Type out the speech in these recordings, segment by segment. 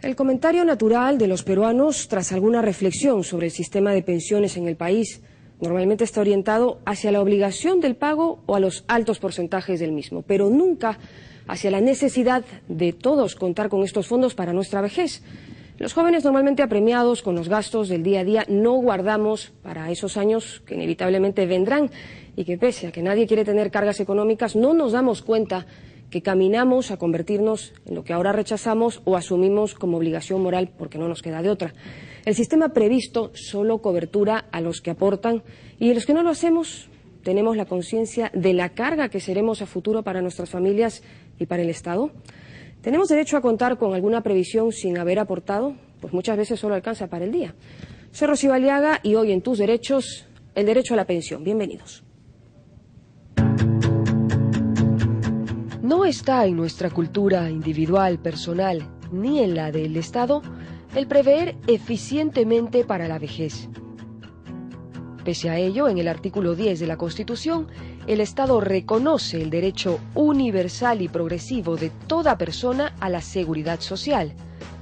El comentario natural de los peruanos tras alguna reflexión sobre el sistema de pensiones en el país normalmente está orientado hacia la obligación del pago o a los altos porcentajes del mismo, pero nunca hacia la necesidad de todos contar con estos fondos para nuestra vejez. Los jóvenes normalmente apremiados con los gastos del día a día no guardamos para esos años que inevitablemente vendrán y que pese a que nadie quiere tener cargas económicas, no nos damos cuenta que caminamos a convertirnos en lo que ahora rechazamos o asumimos como obligación moral porque no nos queda de otra. El sistema previsto solo cobertura a los que aportan y los que no lo hacemos tenemos la conciencia de la carga que seremos a futuro para nuestras familias y para el Estado. ¿Tenemos derecho a contar con alguna previsión sin haber aportado? Pues muchas veces solo alcanza para el día. Soy Rocío Aliaga y hoy en Tus Derechos, el derecho a la pensión. Bienvenidos. No está en nuestra cultura individual, personal, ni en la del Estado, el prever eficientemente para la vejez. Pese a ello, en el artículo 10 de la Constitución, el Estado reconoce el derecho universal y progresivo de toda persona a la seguridad social,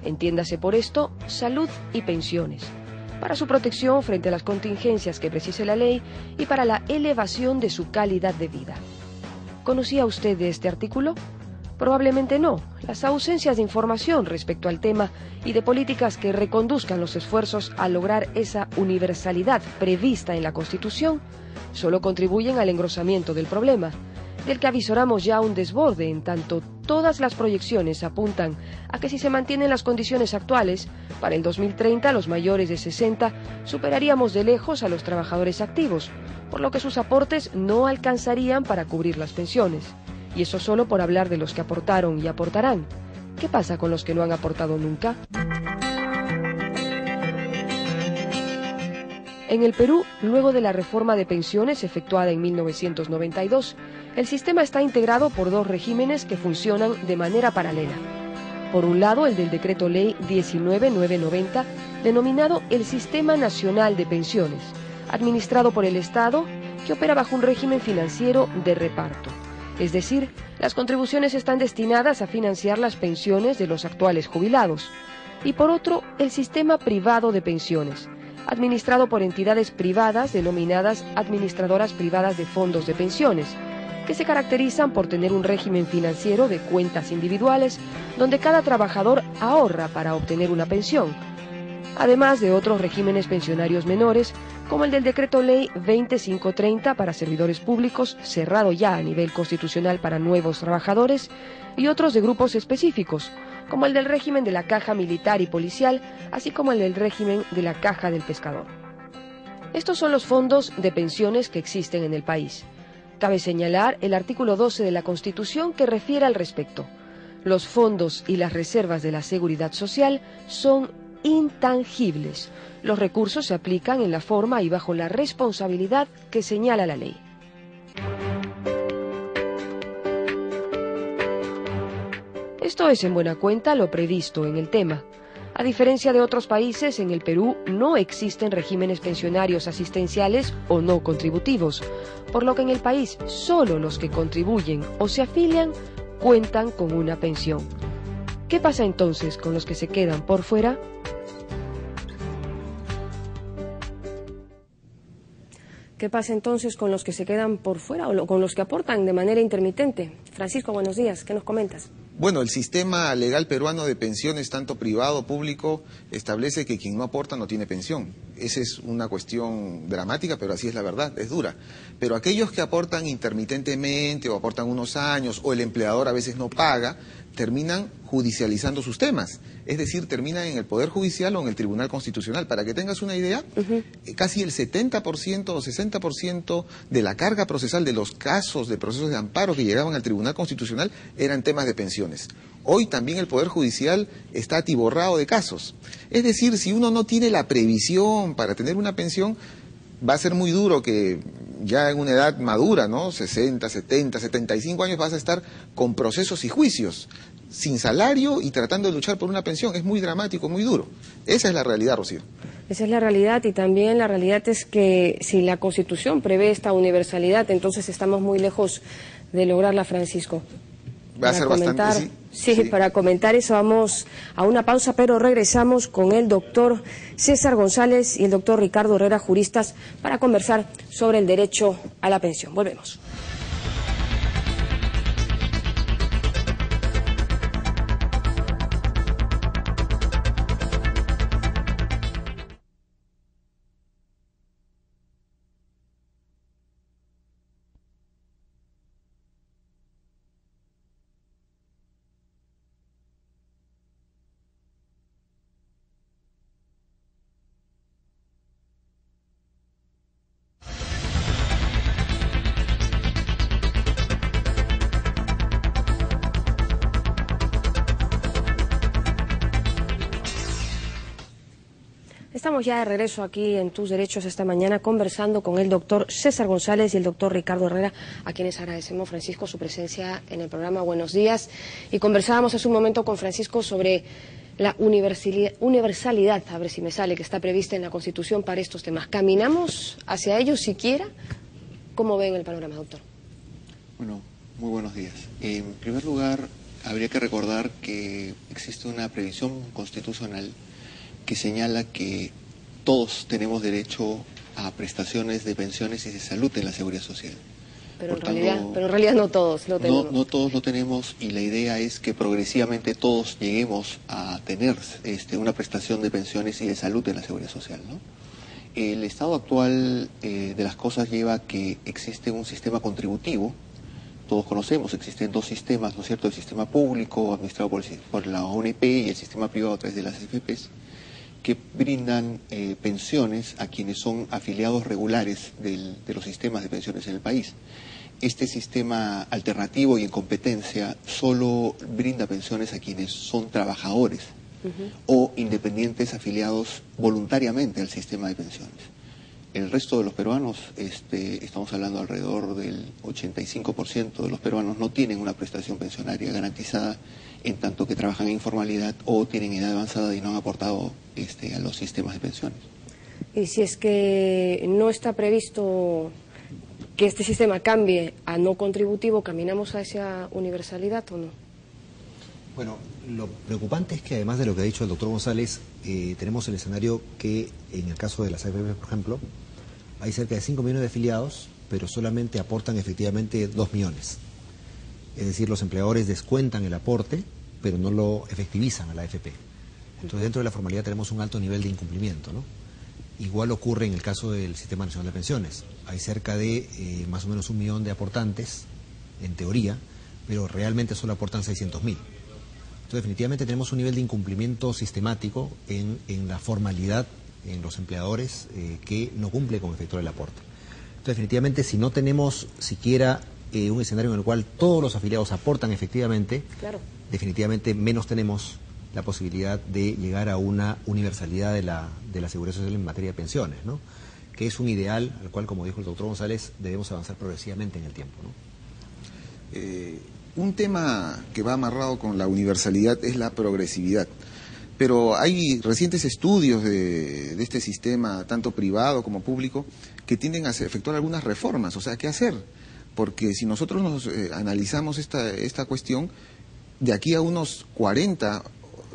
entiéndase por esto salud y pensiones, para su protección frente a las contingencias que precise la ley y para la elevación de su calidad de vida. ¿Conocía usted de este artículo? Probablemente no. Las ausencias de información respecto al tema y de políticas que reconduzcan los esfuerzos a lograr esa universalidad prevista en la Constitución solo contribuyen al engrosamiento del problema, del que avisoramos ya un desborde, en tanto todas las proyecciones apuntan a que si se mantienen las condiciones actuales, para el 2030 los mayores de 60 superaríamos de lejos a los trabajadores activos, por lo que sus aportes no alcanzarían para cubrir las pensiones. Y eso solo por hablar de los que aportaron y aportarán. ¿Qué pasa con los que no han aportado nunca? En el Perú, luego de la reforma de pensiones efectuada en 1992, el sistema está integrado por dos regímenes que funcionan de manera paralela. Por un lado, el del Decreto Ley 19990, denominado el Sistema Nacional de Pensiones, administrado por el Estado, que opera bajo un régimen financiero de reparto. Es decir, las contribuciones están destinadas a financiar las pensiones de los actuales jubilados. Y por otro, el sistema privado de pensiones, administrado por entidades privadas denominadas administradoras privadas de fondos de pensiones, que se caracterizan por tener un régimen financiero de cuentas individuales donde cada trabajador ahorra para obtener una pensión, además de otros regímenes pensionarios menores, como el del Decreto Ley 2530 para servidores públicos, cerrado ya a nivel constitucional para nuevos trabajadores, y otros de grupos específicos, como el del régimen de la Caja Militar y Policial, así como el del régimen de la Caja del Pescador. Estos son los fondos de pensiones que existen en el país. Cabe señalar el artículo 12 de la Constitución que refiere al respecto. Los fondos y las reservas de la Seguridad Social son intangibles. Los recursos se aplican en la forma y bajo la responsabilidad que señala la ley. Esto es en buena cuenta lo previsto en el tema. A diferencia de otros países, en el Perú no existen regímenes pensionarios asistenciales o no contributivos, por lo que en el país solo los que contribuyen o se afilian cuentan con una pensión. ¿Qué pasa entonces con los que se quedan por fuera? ¿Qué pasa entonces con los que se quedan por fuera o con los que aportan de manera intermitente? Francisco, buenos días. ¿Qué nos comentas? Bueno, el sistema legal peruano de pensiones, tanto privado o público, establece que quien no aporta no tiene pensión. Esa es una cuestión dramática, pero así es la verdad, es dura. Pero aquellos que aportan intermitentemente o aportan unos años o el empleador a veces no paga, terminan judicializando sus temas. Es decir, terminan en el Poder Judicial o en el Tribunal Constitucional. Para que tengas una idea, casi el 70% o 60% de la carga procesal de los casos de procesos de amparo que llegaban al Tribunal Constitucional eran temas de pensiones. Hoy también el Poder Judicial está atiborrado de casos. Es decir, si uno no tiene la previsión para tener una pensión, va a ser muy duro que ya en una edad madura, ¿no? 60, 70, 75 años vas a estar con procesos y juicios, sin salario y tratando de luchar por una pensión. Es muy dramático, muy duro. Esa es la realidad, Rocío. Esa es la realidad, y también la realidad es que si la Constitución prevé esta universalidad, entonces estamos muy lejos de lograrla, Francisco. Va a ser bastante, sí. Para comentar eso vamos a una pausa, pero regresamos con el doctor César González y el doctor Ricardo Herrera, juristas, para conversar sobre el derecho a la pensión. Volvemos. Estamos ya de regreso aquí en Tus Derechos esta mañana conversando con el doctor César González y el doctor Ricardo Herrera, a quienes agradecemos, Francisco, su presencia en el programa. Buenos días. Y conversábamos hace un momento con Francisco sobre la universalidad, a ver si me sale, que está prevista en la Constitución para estos temas. ¿Caminamos hacia ello siquiera? ¿Cómo ven el panorama, doctor? Bueno, muy buenos días. En primer lugar, habría que recordar que existe una previsión constitucional que señala que todos tenemos derecho a prestaciones de pensiones y de salud en la seguridad social. Pero en realidad no todos lo tenemos. No todos lo tenemos, y la idea es que progresivamente todos lleguemos a tener una prestación de pensiones y de salud en la seguridad social, ¿no? El estado actual de las cosas lleva a que existe un sistema contributivo. Todos conocemos, existen dos sistemas, ¿no es cierto? El sistema público administrado por la ONP y el sistema privado a través de las AFPs, que brindan pensiones a quienes son afiliados regulares de los sistemas de pensiones en el país. Este sistema alternativo y en competencia solo brinda pensiones a quienes son trabajadores o independientes afiliados voluntariamente al sistema de pensiones. El resto de los peruanos, estamos hablando alrededor del 85% de los peruanos no tienen una prestación pensionaria garantizada, en tanto que trabajan en informalidad o tienen edad avanzada y no han aportado a los sistemas de pensiones. Y si es que no está previsto que este sistema cambie a no contributivo, ¿caminamos hacia universalidad o no? Bueno, lo preocupante es que, además de lo que ha dicho el doctor González, tenemos el escenario que, en el caso de las AFP, por ejemplo, hay cerca de 5 millones de afiliados, pero solamente aportan efectivamente 2 millones. Es decir, los empleadores descuentan el aporte, pero no lo efectivizan a la AFP. Entonces, dentro de la formalidad tenemos un alto nivel de incumplimiento, ¿no? Igual ocurre en el caso del Sistema Nacional de Pensiones. Hay cerca de más o menos 1 millón de aportantes, en teoría, pero realmente solo aportan 600.000. Entonces, definitivamente tenemos un nivel de incumplimiento sistemático en la formalidad en los empleadores que no cumple con efectuar el aporte. Entonces, definitivamente, si no tenemos siquiera un escenario en el cual todos los afiliados aportan efectivamente, claro, definitivamente menos tenemos la posibilidad de llegar a una universalidad de la seguridad social en materia de pensiones, ¿no? Que es un ideal al cual, como dijo el doctor González, debemos avanzar progresivamente en el tiempo, ¿no? Un tema que va amarrado con la universalidad es la progresividad. Pero hay recientes estudios de este sistema, tanto privado como público, que tienden a efectuar algunas reformas. O sea, ¿qué hacer? Porque si nosotros nos analizamos esta cuestión, de aquí a unos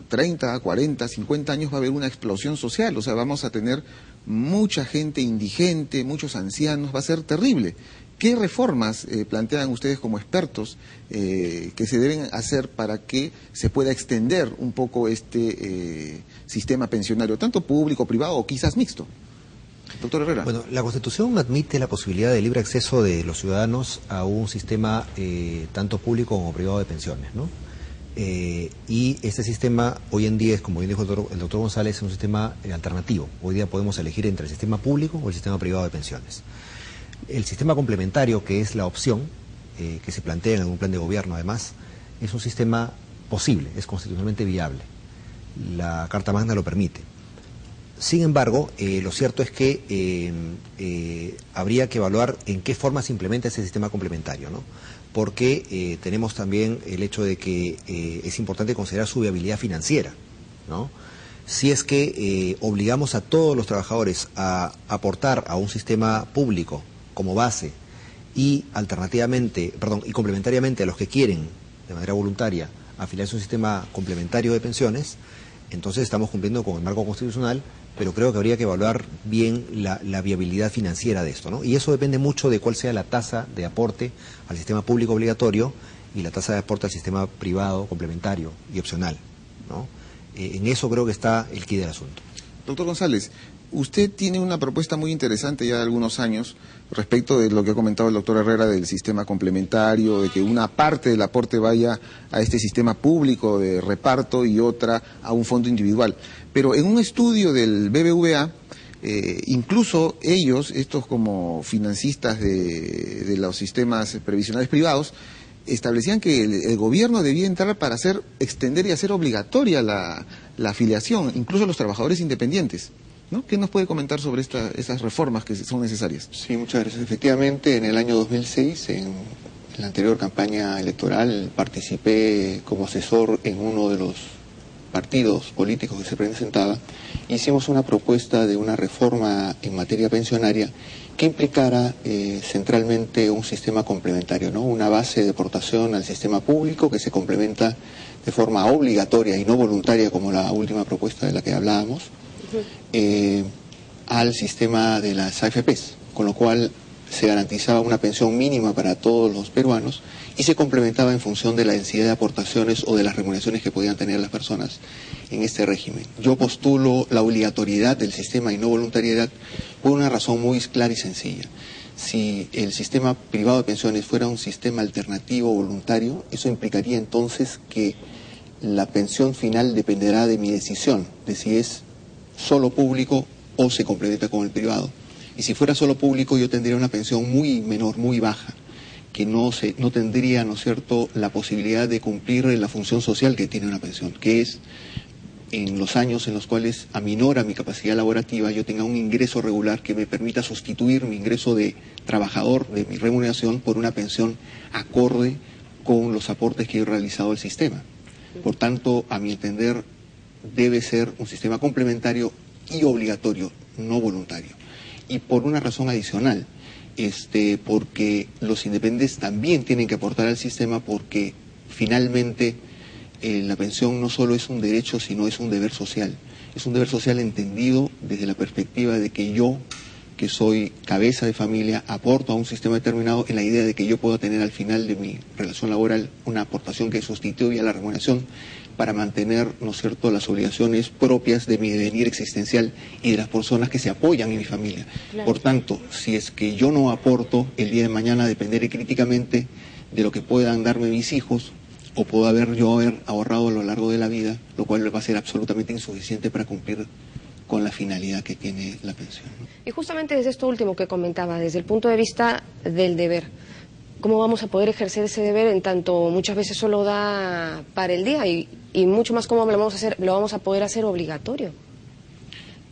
30, 40, 50 años va a haber una explosión social. O sea, vamos a tener mucha gente indigente, muchos ancianos, va a ser terrible. ¿Qué reformas plantean ustedes como expertos que se deben hacer para que se pueda extender un poco este sistema pensionario, tanto público, privado o quizás mixto? Doctor Herrera. Bueno, la Constitución admite la posibilidad de libre acceso de los ciudadanos a un sistema tanto público como privado de pensiones, ¿no? Y este sistema hoy en día es, como bien dijo el doctor González, es un sistema alternativo. Hoy día podemos elegir entre el sistema público o el sistema privado de pensiones. El sistema complementario, que es la opción que se plantea en algún plan de gobierno, además, es un sistema posible, es constitucionalmente viable. La Carta Magna lo permite. Sin embargo, lo cierto es que habría que evaluar en qué forma se implementa ese sistema complementario, ¿no? Porque tenemos también el hecho de que es importante considerar su viabilidad financiera, ¿no? Si es que obligamos a todos los trabajadores a aportar a un sistema público como base y alternativamente, y complementariamente a los que quieren de manera voluntaria afiliarse a un sistema complementario de pensiones, entonces estamos cumpliendo con el marco constitucional, pero creo que habría que evaluar bien la viabilidad financiera de esto, ¿no? Y eso depende mucho de cuál sea la tasa de aporte al sistema público obligatorio y la tasa de aporte al sistema privado complementario y opcional, ¿no? En eso creo que está el quid del asunto. Doctor González, usted tiene una propuesta muy interesante ya de algunos años respecto de lo que ha comentado el doctor Herrera del sistema complementario, de que una parte del aporte vaya a este sistema público de reparto y otra a un fondo individual. Pero en un estudio del BBVA, incluso ellos, estos como financistas de los sistemas previsionales privados, establecían que el gobierno debía entrar para extender y hacer obligatoria la afiliación, incluso a los trabajadores independientes, ¿no? ¿Qué nos puede comentar sobre esas reformas que son necesarias? Sí, muchas gracias. Efectivamente, en el año 2006, en la anterior campaña electoral, participé como asesor en uno de los partidos políticos que se presentaba. Hicimos una propuesta de una reforma en materia pensionaria que implicara centralmente un sistema complementario, ¿no? Una base de aportación al sistema público que se complementa de forma obligatoria y no voluntaria, como la última propuesta de la que hablábamos, al sistema de las AFPs, con lo cual se garantizaba una pensión mínima para todos los peruanos y se complementaba en función de la densidad de aportaciones o de las remuneraciones que podían tener las personas en este régimen. Yo postulo la obligatoriedad del sistema y no voluntariedad por una razón muy clara y sencilla. Si el sistema privado de pensiones fuera un sistema alternativo voluntario, eso implicaría entonces que la pensión final dependerá de mi decisión, de si es solo público o se complementa con el privado. Y si fuera solo público, yo tendría una pensión muy menor, muy baja, que no tendría, ¿no es cierto?, la posibilidad de cumplir la función social que tiene una pensión, que es en los años en los cuales aminora mi capacidad laborativa, yo tenga un ingreso regular que me permita sustituir mi ingreso de trabajador, de mi remuneración, por una pensión acorde con los aportes que he realizado al sistema. Por tanto, a mi entender, debe ser un sistema complementario y obligatorio, no voluntario. Y por una razón adicional, porque los independientes también tienen que aportar al sistema, porque finalmente la pensión no solo es un derecho, sino es un deber social. Es un deber social entendido desde la perspectiva de que yo, que soy cabeza de familia, aporto a un sistema determinado en la idea de que yo pueda tener al final de mi relación laboral una aportación que sustituya la remuneración para mantener, ¿no es cierto?, las obligaciones propias de mi devenir existencial y de las personas que se apoyan en mi familia. Claro. Por tanto, si es que yo no aporto, el día de mañana dependeré críticamente de lo que puedan darme mis hijos, o puedo haber ahorrado a lo largo de la vida, lo cual va a ser absolutamente insuficiente para cumplir con la finalidad que tiene la pensión, ¿no? Y justamente desde esto último que comentaba, desde el punto de vista del deber, ¿cómo vamos a poder ejercer ese deber en tanto muchas veces solo da para el día y mucho más cómo lo vamos a poder hacer obligatorio?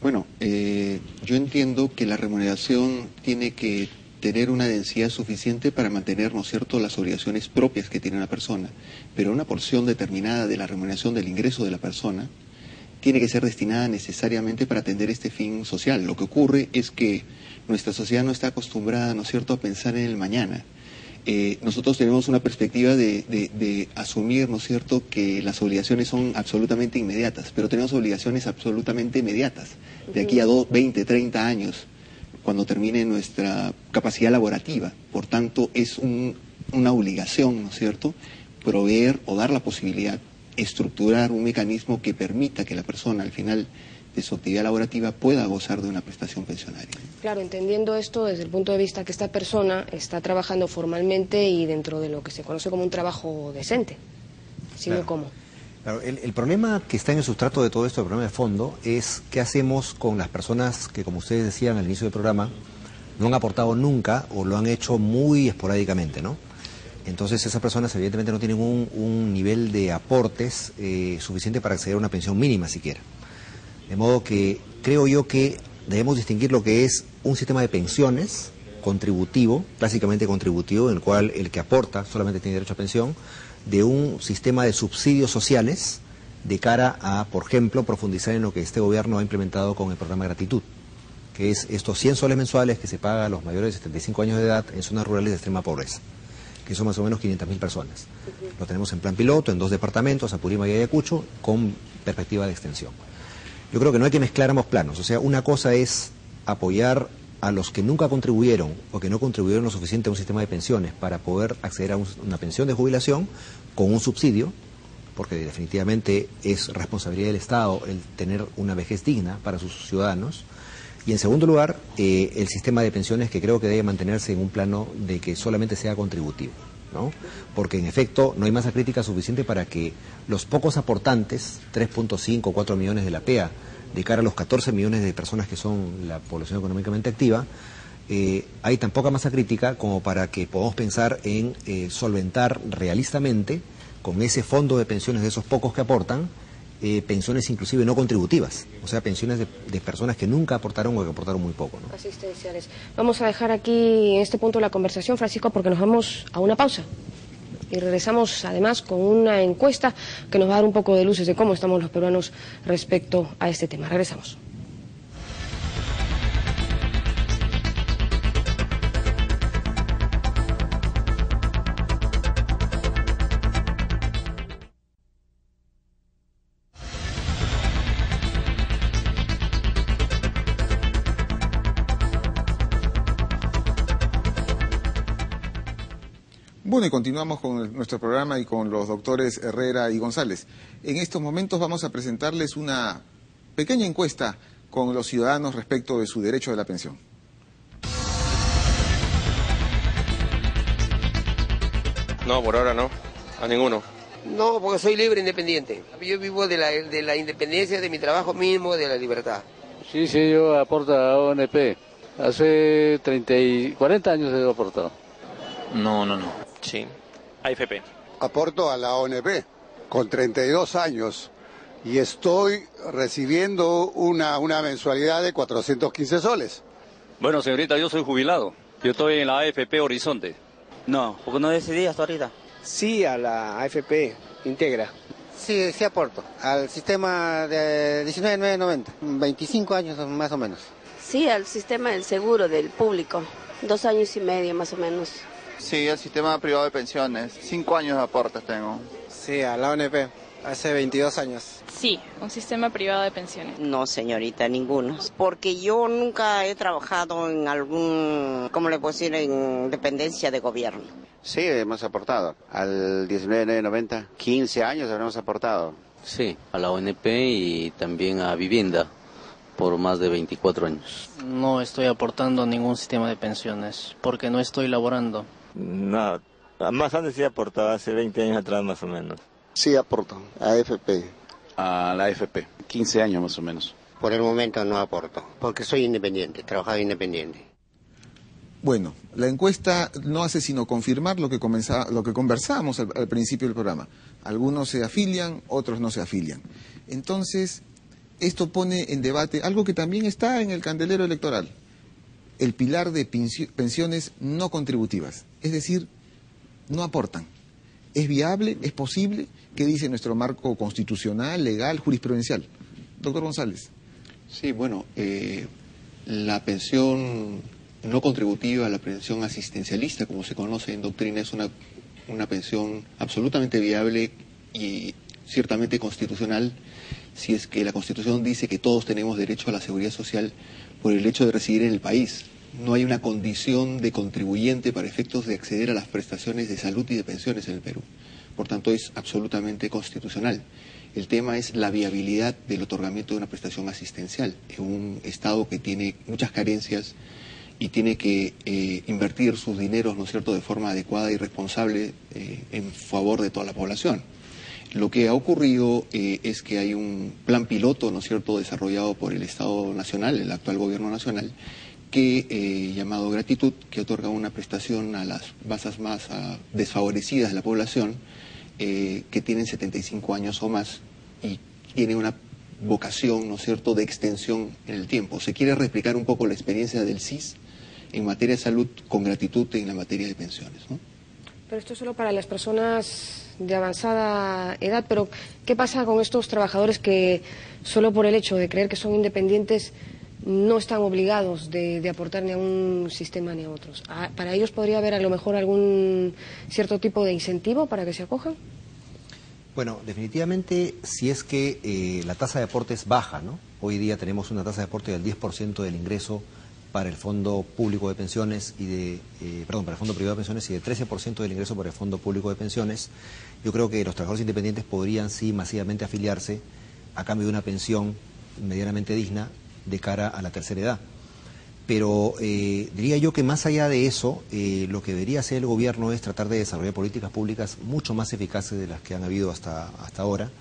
Bueno, yo entiendo que la remuneración tiene que tener una densidad suficiente para mantener, ¿no es cierto?, las obligaciones propias que tiene una persona, pero una porción determinada de la remuneración del ingreso de la persona tiene que ser destinada necesariamente para atender este fin social. Lo que ocurre es que nuestra sociedad no está acostumbrada, ¿no es cierto?, a pensar en el mañana. Nosotros tenemos una perspectiva de asumir, ¿no es cierto?, que las obligaciones son absolutamente inmediatas, pero tenemos obligaciones absolutamente inmediatas, de aquí a 20, 30 años, cuando termine nuestra capacidad laborativa. Por tanto, es una obligación, ¿no es cierto?, proveer o dar la posibilidad, estructurar un mecanismo que permita que la persona al final de su actividad laborativa pueda gozar de una prestación pensionaria. Claro, entendiendo esto desde el punto de vista que esta persona está trabajando formalmente y dentro de lo que se conoce como un trabajo decente, sino claro. ¿cómo? Claro, el problema que está en el sustrato de todo esto, el problema de fondo, es qué hacemos con las personas que, como ustedes decían al inicio del programa, no han aportado nunca o lo han hecho muy esporádicamente, ¿no? Entonces esas personas evidentemente no tienen un nivel de aportes suficiente para acceder a una pensión mínima siquiera. De modo que creo yo que debemos distinguir lo que es un sistema de pensiones contributivo, clásicamente contributivo, en el cual el que aporta solamente tiene derecho a pensión, de un sistema de subsidios sociales de cara a, por ejemplo, profundizar en lo que este gobierno ha implementado con el programa Gratitud, que es estos 100 soles mensuales que se paga a los mayores de 75 años de edad en zonas rurales de extrema pobreza, que son más o menos 500.000 personas. Lo tenemos en plan piloto, en 2 departamentos, Apurímac y Ayacucho, con perspectiva de extensión. Yo creo que no hay que mezclar ambos planos, o sea, una cosa es apoyar a los que nunca contribuyeron o que no contribuyeron lo suficiente a un sistema de pensiones para poder acceder a una pensión de jubilación con un subsidio, porque definitivamente es responsabilidad del Estado el tener una vejez digna para sus ciudadanos. Y en segundo lugar, el sistema de pensiones, que creo que debe mantenerse en un plano de que solamente sea contributivo, ¿no? Porque en efecto no hay masa crítica suficiente para que los pocos aportantes, 3.5 o 4 millones de la PEA, de cara a los 14 millones de personas que son la población económicamente activa, hay tan poca masa crítica como para que podamos pensar en solventar realistamente con ese fondo de pensiones de esos pocos que aportan, pensiones inclusive no contributivas, o sea, pensiones de personas que nunca aportaron o que aportaron muy poco, ¿no? Asistenciales. Vamos a dejar aquí en este punto la conversación, Francisco, porque nos vamos a una pausa. Y regresamos además con una encuesta que nos va a dar un poco de luces de cómo estamos los peruanos respecto a este tema. Regresamos. Bueno, y continuamos con nuestro programa y con los doctores Herrera y González. En estos momentos vamos a presentarles una pequeña encuesta con los ciudadanos respecto de su derecho de la pensión. No, por ahora no, a ninguno. No, porque soy libre independiente. Yo vivo de la independencia de mi trabajo mismo, de la libertad. Sí, yo aporto a ONP. Hace 40 años he aportado. No. Sí, AFP. Aporto a la ONP con 32 años y estoy recibiendo una mensualidad de 415 soles. Bueno, señorita, yo soy jubilado. Yo estoy en la AFP Horizonte. No, porque no decidí hasta ahorita. Sí, a la AFP Integra. Sí aporto. Al sistema de 19.990. 25 años más o menos. Sí, al sistema del seguro del público. 2 años y medio más o menos. Sí, al sistema privado de pensiones. 5 años de aportes tengo. Sí, a la ONP. Hace 22 años. Sí, un sistema privado de pensiones. No, señorita, ninguno. Porque yo nunca he trabajado en algún, ¿cómo le puedo decir?, en dependencia de gobierno. Sí, hemos aportado. Al 19.990, 15 años habremos aportado. Sí, a la ONP y también a Vivienda por más de 24 años. No estoy aportando a ningún sistema de pensiones porque no estoy laborando. No, más antes sí aportaba, hace 20 años atrás más o menos. Sí aporto, a AFP. A la AFP, 15 años más o menos. Por el momento no aporto, porque soy independiente, trabajador independiente. Bueno, la encuesta no hace sino confirmar lo que conversábamos al principio del programa. Algunos se afilian, otros no se afilian. Entonces, esto pone en debate algo que también está en el candelero electoral, el pilar de pensiones no contributivas, es decir, no aportan. ¿Es viable? ¿Es posible? ¿Qué dice nuestro marco constitucional, legal, jurisprudencial? Doctor González. Sí, bueno, la pensión no contributiva, la pensión asistencialista, como se conoce en doctrina, es una pensión absolutamente viable y ciertamente constitucional, si es que la Constitución dice que todos tenemos derecho a la seguridad social por el hecho de residir en el país. No hay una condición de contribuyente para efectos de acceder a las prestaciones de salud y de pensiones en el Perú. Por tanto, es absolutamente constitucional. El tema es la viabilidad del otorgamiento de una prestación asistencial en un Estado que tiene muchas carencias y tiene que invertir sus dineros, ¿no es cierto?, de forma adecuada y responsable en favor de toda la población. Lo que ha ocurrido es que hay un plan piloto, ¿no es cierto?, desarrollado por el Estado Nacional, el actual Gobierno Nacional, que llamado Gratitud, que otorga una prestación a las masas más desfavorecidas de la población, que tienen 75 años o más y tiene una vocación, ¿no es cierto?, de extensión en el tiempo. Se quiere replicar un poco la experiencia del CIS en materia de salud con Gratitud en la materia de pensiones, ¿no? Pero esto es solo para las personas de avanzada edad, pero ¿qué pasa con estos trabajadores que solo por el hecho de creer que son independientes no están obligados de aportar ni a un sistema ni a otros. ¿Para ellos podría haber a lo mejor algún cierto tipo de incentivo para que se acojan? Bueno, definitivamente si es que la tasa de aporte es baja, ¿no? Hoy día tenemos una tasa de aporte del 10% del ingreso para el Fondo Público de Pensiones y para el Fondo Privado de Pensiones y de 13% del ingreso para el Fondo Público de Pensiones. Yo creo que los trabajadores independientes podrían sí masivamente afiliarse a cambio de una pensión medianamente digna de cara a la tercera edad. Pero diría yo que más allá de eso, lo que debería hacer el gobierno es tratar de desarrollar políticas públicas mucho más eficaces de las que han habido hasta ahora,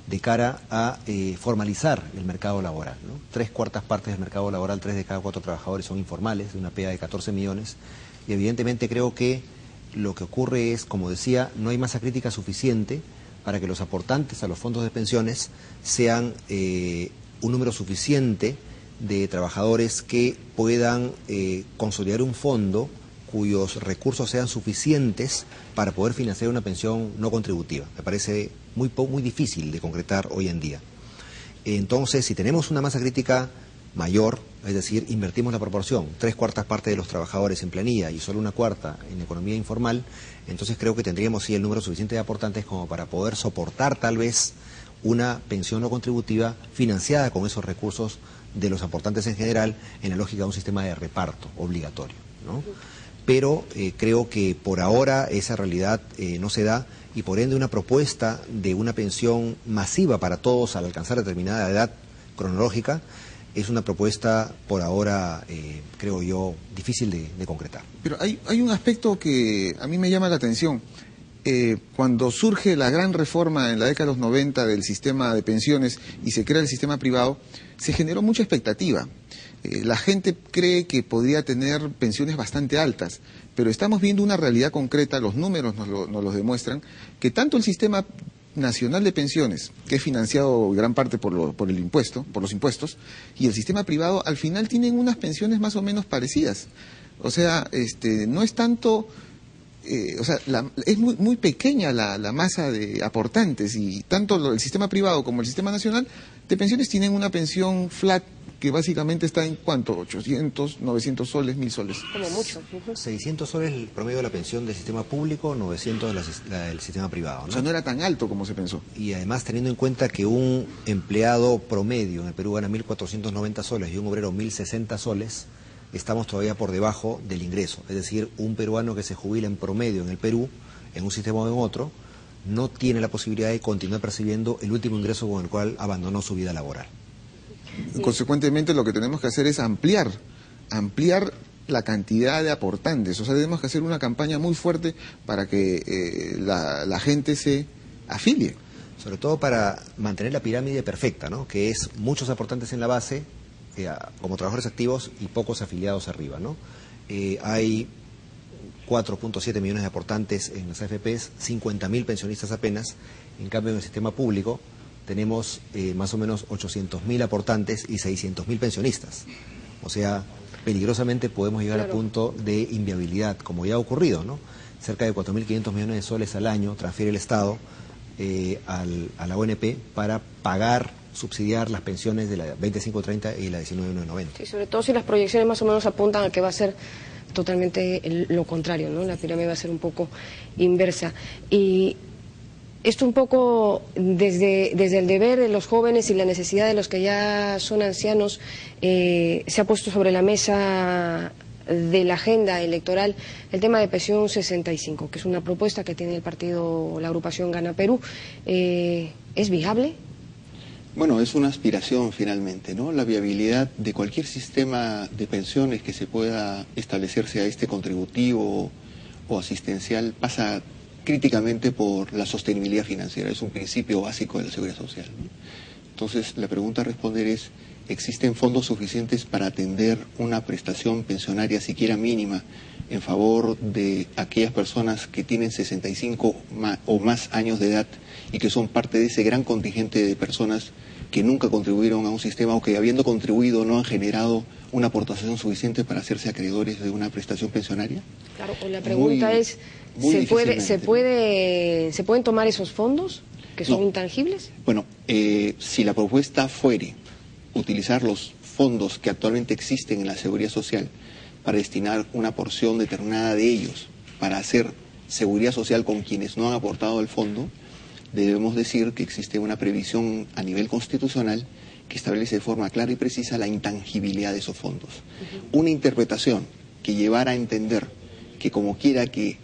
de cara a formalizar el mercado laboral, ¿no? 3/4 partes del mercado laboral, 3 de cada 4 trabajadores son informales, de una PEA de 14 millones, y evidentemente creo que lo que ocurre es, como decía, no hay masa crítica suficiente para que los aportantes a los fondos de pensiones sean un número suficiente de trabajadores que puedan consolidar un fondo cuyos recursos sean suficientes para poder financiar una pensión no contributiva. Me parece muy difícil de concretar hoy en día. Entonces, si tenemos una masa crítica mayor, es decir, invertimos la proporción, 3/4 partes de los trabajadores en planilla y solo 1/4 en economía informal, entonces creo que tendríamos sí el número suficiente de aportantes como para poder soportar tal vez una pensión no contributiva financiada con esos recursos de los aportantes en general en la lógica de un sistema de reparto obligatorio, ¿no? Pero creo que por ahora esa realidad no se da y por ende una propuesta de una pensión masiva para todos al alcanzar determinada edad cronológica es una propuesta por ahora, creo yo, difícil de concretar. Pero hay un aspecto que a mí me llama la atención. Cuando surge la gran reforma en la década de los 90 del sistema de pensiones y se crea el sistema privado, se generó mucha expectativa. La gente cree que podría tener pensiones bastante altas, pero estamos viendo una realidad concreta, los números nos los demuestran, que tanto el sistema nacional de pensiones, que es financiado gran parte por los impuestos, y el sistema privado al final tienen unas pensiones más o menos parecidas. O sea, no es tanto... es muy pequeña la masa de aportantes y tanto el sistema privado como el sistema nacional de pensiones tienen una pensión flat que básicamente está en ¿cuánto? 800, 900 soles, 1000 soles. Como mucho. 600 soles el promedio de la pensión del sistema público, 900 del sistema privado, ¿no? O sea, no era tan alto como se pensó. Y además teniendo en cuenta que un empleado promedio en el Perú gana 1.490 soles y un obrero 1.060 soles, estamos todavía por debajo del ingreso. Es decir, un peruano que se jubila en promedio en el Perú, en un sistema o en otro, no tiene la posibilidad de continuar percibiendo el último ingreso con el cual abandonó su vida laboral. Sí. Consecuentemente, lo que tenemos que hacer es ampliar la cantidad de aportantes. O sea, tenemos que hacer una campaña muy fuerte para que la gente se afilie. Sobre todo para mantener la pirámide perfecta, ¿no? Que es muchos aportantes en la base, como trabajadores activos y pocos afiliados arriba, ¿no? Hay 4.7 millones de aportantes en las AFPs, 50.000 pensionistas apenas. En cambio, en el sistema público tenemos más o menos 800.000 aportantes y 600.000 pensionistas. O sea, peligrosamente podemos llegar al punto de inviabilidad, como ya ha ocurrido, ¿no? Cerca de 4.500 millones de soles al año transfiere el Estado a la ONP para subsidiar las pensiones de la 2530 y la 19990. Sí, sobre todo si las proyecciones más o menos apuntan a que va a ser totalmente lo contrario, ¿no? La pirámide va a ser un poco inversa. Y esto un poco desde el deber de los jóvenes y la necesidad de los que ya son ancianos, se ha puesto sobre la mesa de la agenda electoral el tema de pensión 65, que es una propuesta que tiene el partido, la agrupación Gana Perú. ¿Es viable? Bueno, es una aspiración finalmente, ¿no? La viabilidad de cualquier sistema de pensiones que se pueda establecerse a este contributivo o asistencial pasa críticamente por la sostenibilidad financiera. Es un principio básico de la seguridad social, ¿no? Entonces, la pregunta a responder es, ¿existen fondos suficientes para atender una prestación pensionaria siquiera mínima en favor de aquellas personas que tienen 65 o más años de edad y que son parte de ese gran contingente de personas que nunca contribuyeron a un sistema o que habiendo contribuido no han generado una aportación suficiente para hacerse acreedores de una prestación pensionaria? Claro, la pregunta es, ¿se pueden tomar esos fondos que son intangibles? Bueno, si la propuesta fuere utilizar los fondos que actualmente existen en la Seguridad Social para destinar una porción determinada de ellos para hacer seguridad social con quienes no han aportado al fondo, debemos decir que existe una previsión a nivel constitucional que establece de forma clara y precisa la intangibilidad de esos fondos. Una interpretación que llevara a entender que como quiera que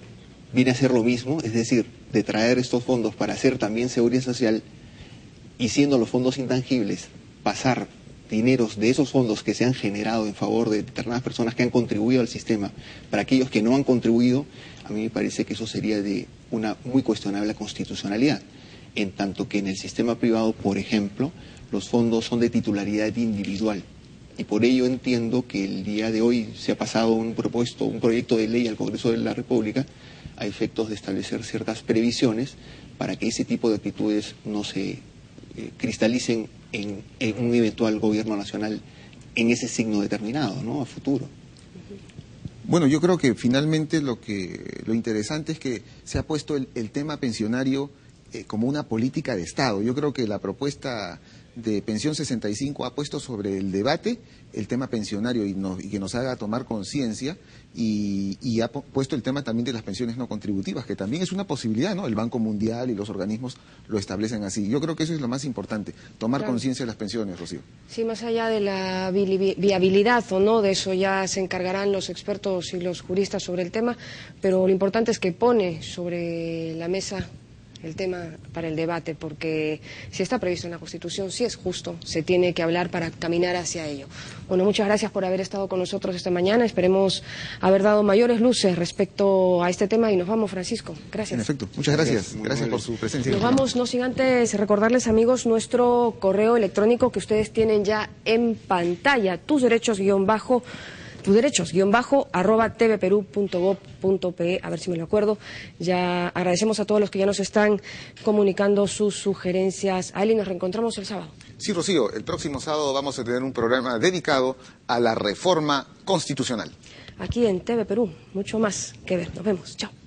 viene a ser lo mismo, es decir, de traer estos fondos para hacer también seguridad social y siendo los fondos intangibles, pasar dineros de esos fondos que se han generado en favor de determinadas personas que han contribuido al sistema para aquellos que no han contribuido, a mí me parece que eso sería de una muy cuestionable constitucionalidad, en tanto que en el sistema privado, por ejemplo, los fondos son de titularidad individual y por ello entiendo que el día de hoy se ha pasado un proyecto de ley al Congreso de la República a efectos de establecer ciertas previsiones para que ese tipo de actitudes no se cristalicen en un eventual gobierno nacional en ese signo determinado, ¿no?, a futuro. Bueno, yo creo que finalmente lo interesante es que se ha puesto el tema pensionario como una política de Estado. Yo creo que la propuesta de Pensión 65 ha puesto sobre el debate el tema pensionario y que nos haga tomar conciencia y ha puesto el tema también de las pensiones no contributivas, que también es una posibilidad, ¿no? El Banco Mundial y los organismos lo establecen así. Yo creo que eso es lo más importante, tomar conciencia de las pensiones, Rocío. Sí, más allá de la viabilidad o no, de eso ya se encargarán los expertos y los juristas sobre el tema, pero lo importante es que pone sobre la mesa el tema para el debate, porque si está previsto en la Constitución, si es justo, se tiene que hablar para caminar hacia ello. Bueno, muchas gracias por haber estado con nosotros esta mañana. Esperemos haber dado mayores luces respecto a este tema y nos vamos, Francisco. Gracias. En efecto, muchas gracias. Gracias por su presencia. Nos vamos, no sin antes recordarles, amigos, nuestro correo electrónico que ustedes tienen ya en pantalla, @tvperú.gov.pe, a ver si me lo acuerdo. Ya agradecemos a todos los que ya nos están comunicando sus sugerencias. Ailey, nos reencontramos el sábado. Sí, Rocío, el próximo sábado vamos a tener un programa dedicado a la reforma constitucional. Aquí en TV Perú, mucho más que ver. Nos vemos. Chao.